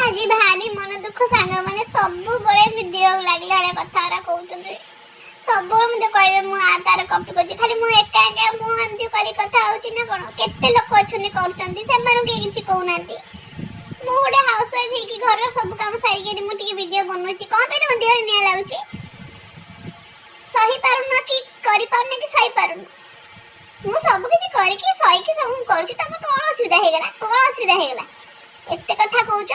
आज भारी मन दुख सांग मैंने सब बड़े वीडियो लागले हले कथा कहते सब मुझे कहे मुझे तार कपी कर खाली मुझे एका एका मुझे कर कथा होची ना कौन केते लोक अच्छे किसी कहना मु गोटे हाउस वाइफ ही घर सब काम सारिक मुझे वीडियो बनाऊँ कौन पे देह निया लगुच सही पारुना कि करि पारुना कि सही पारुना मु सब किछि करके सही के सब करूँ तब कौन असुविधा होगला एते कथा कहूच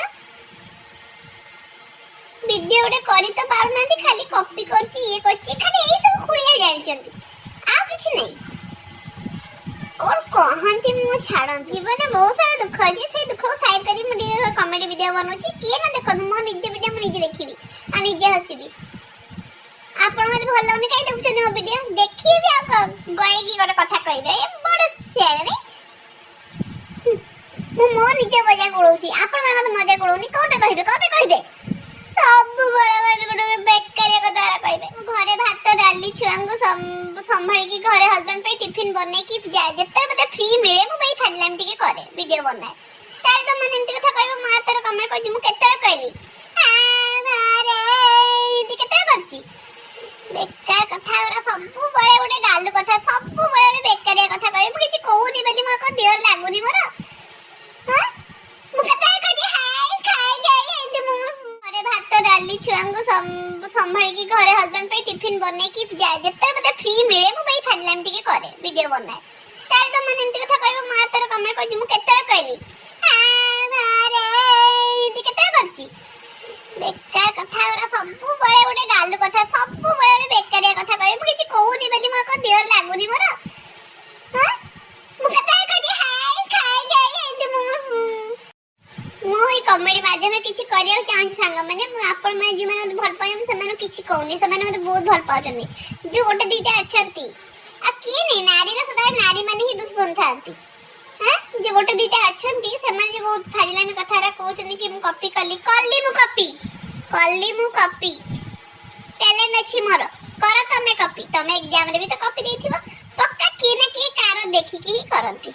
वीडियो गोटे करी तो पारुना खाली कॉपी करछि ये करछि खाली एई सब खुड़िया जानिचंती आ किछि नै और कहंती मु छाड़न जीवन बहुत सारा दुख अछि से दुख साइड करी मु कॉमेडी वीडियो बनौछि किए ना देखन मो निजे वीडियो मु निजे देखिबी आ निजे हसिबी आपण मते भल लगनी काई देखुछन मो वीडियो देखिबी आ गए की गोटे कथा कहबे ए बड़ सेणे मु मो निजे मजा कोड़ौछि आपण माने मजा कोड़ौनी कोटे कहबे सब बड़ा बड़ा बेकारिया कथा कहबे घरे भात डाली छुआ को संभाली की घरे हस्बैंड पे टिफिन बने की जेते मते फ्री मिले मु भाई फाजलाम टिके करे वीडियो बनाए तार तो मन एंती कथा कहबो मार तार कमेंट करछि मु केते कहली आ मारे एंती केते करछि बेकार कथा ओरा सब बड़े बड़े गालु कथा सब बड़े बड़े बेकारिया कथा कहबे मु किछि कहूनी बोली मोर को देर लागुनी मोर हां मु केते कहछि हाय खाई गई एंती मु भात डाली छुआ को संभाली की घरे हस्बैंड पे टिफिन बने की जेते मते फ्री मिले मु भाई फाजलाम टिके करे वीडियो बनाए तार तो मन एंती कथा कहबो मार तार कमेंट करछि मु केते कहली आ मारे एंती केते करछि बेकार कथा ओरा सब बड़े बड़े गालु कथा सब बड़े बड़े बेकारिया कथा कहबे मु किछि कहूनी बोली मोर को देर लागुनी मोर हां मु केते कहछि हाय खाई गई एंती मु कॉमेडी माध्यम किसी करिया चाहूँ सांग मैंने आपण मैंने जो मैंने भल पाए से किसी कहूनी से मैंने बहुत भल पाउछन जो गोटे दीटा अच्छी आ किए नहीं नारी सदा नारी मैंने ही दुश्मन था हाँ जो गोटे दीटा अच्छी से बहुत फाजलामी कथा कहते कि कॉपी कली मु कॉपी टैलेंट अच्छी मोर कर तमे कॉपी तमे एग्जाम रे भी तो कॉपी देथिबो पक्का किए ना किए कार देखिकी ही करंती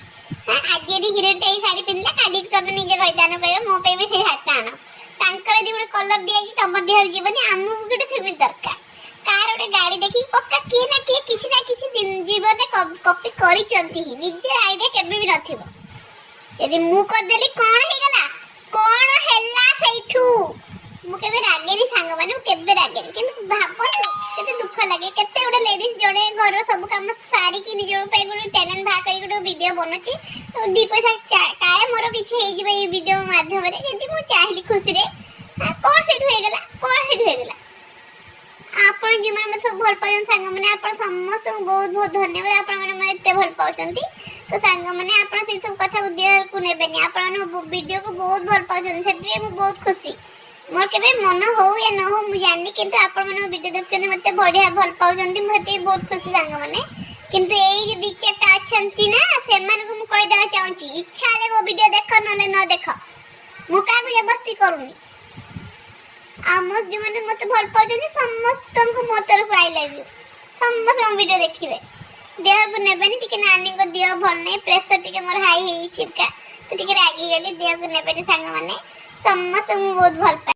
हां आज यदि हीरोइन टे साड़ी पिनला काली तमे निजे कहतानो कहयो मो पे भी से हाट आनो तांकर दी गोटे कलर दिया कि तम देहर जीवनी आमु गोटे सेमी दरकार कार गोटे गाड़ी देखि पक्का किए ना किसी दिन जीवन में कॉपी करी चंती ही निजे आईडिया केबे भी नथिबो यदि मु कर देली कोन हे गला कोन हेला सेठू मु केबे रागेनी सांग माने मु केबे रागेनी किंतु भाबो केते दुख लागे केते गोटे लेडीज जोड़े घर सब काम सारी की निजो पे गोटे टैलेंट भा करी गोटे वीडियो बनोची तो दी पैसा काए मोर किछि हे जिबे वीडियो माध्यम रे जदी मु चाहली खुशी रे कोन सेठ हो गेला आपण जे मन सब भल पाजन सांग माने आपण समस्त बहुत बहुत धन्यवाद आपण माने एते भल पाउचंती तो सांग माने आपण से सब कथा उद्देश्य को नेबेनी आपण वीडियो को बहुत भल पाउचन सेति मु बहुत खुशी मोर केबे मन हो या न हो मु जानि किंतु आपण मन वीडियो देखने मते बढ़िया भल पाउचंती मते बहुत खुशी सांग माने किंतु एई जे दी चारटा अछंती ना से मन को मु कहि देबा चाहूची इच्छा ले वो वीडियो देख न देख मु का को जबरदस्ती करूनी आम जो मैंने मत भल पाउचंती समस्त को मो तरफ आई लव यू समस्त वीडियो देखिबे देह को नेबेनी टिके नानी को देह भल नै प्रेशर टिके मोर हाई हे छिपका तो टिके रागी गेली देह को नेबेनी सांग माने समस्त मु बहुत भल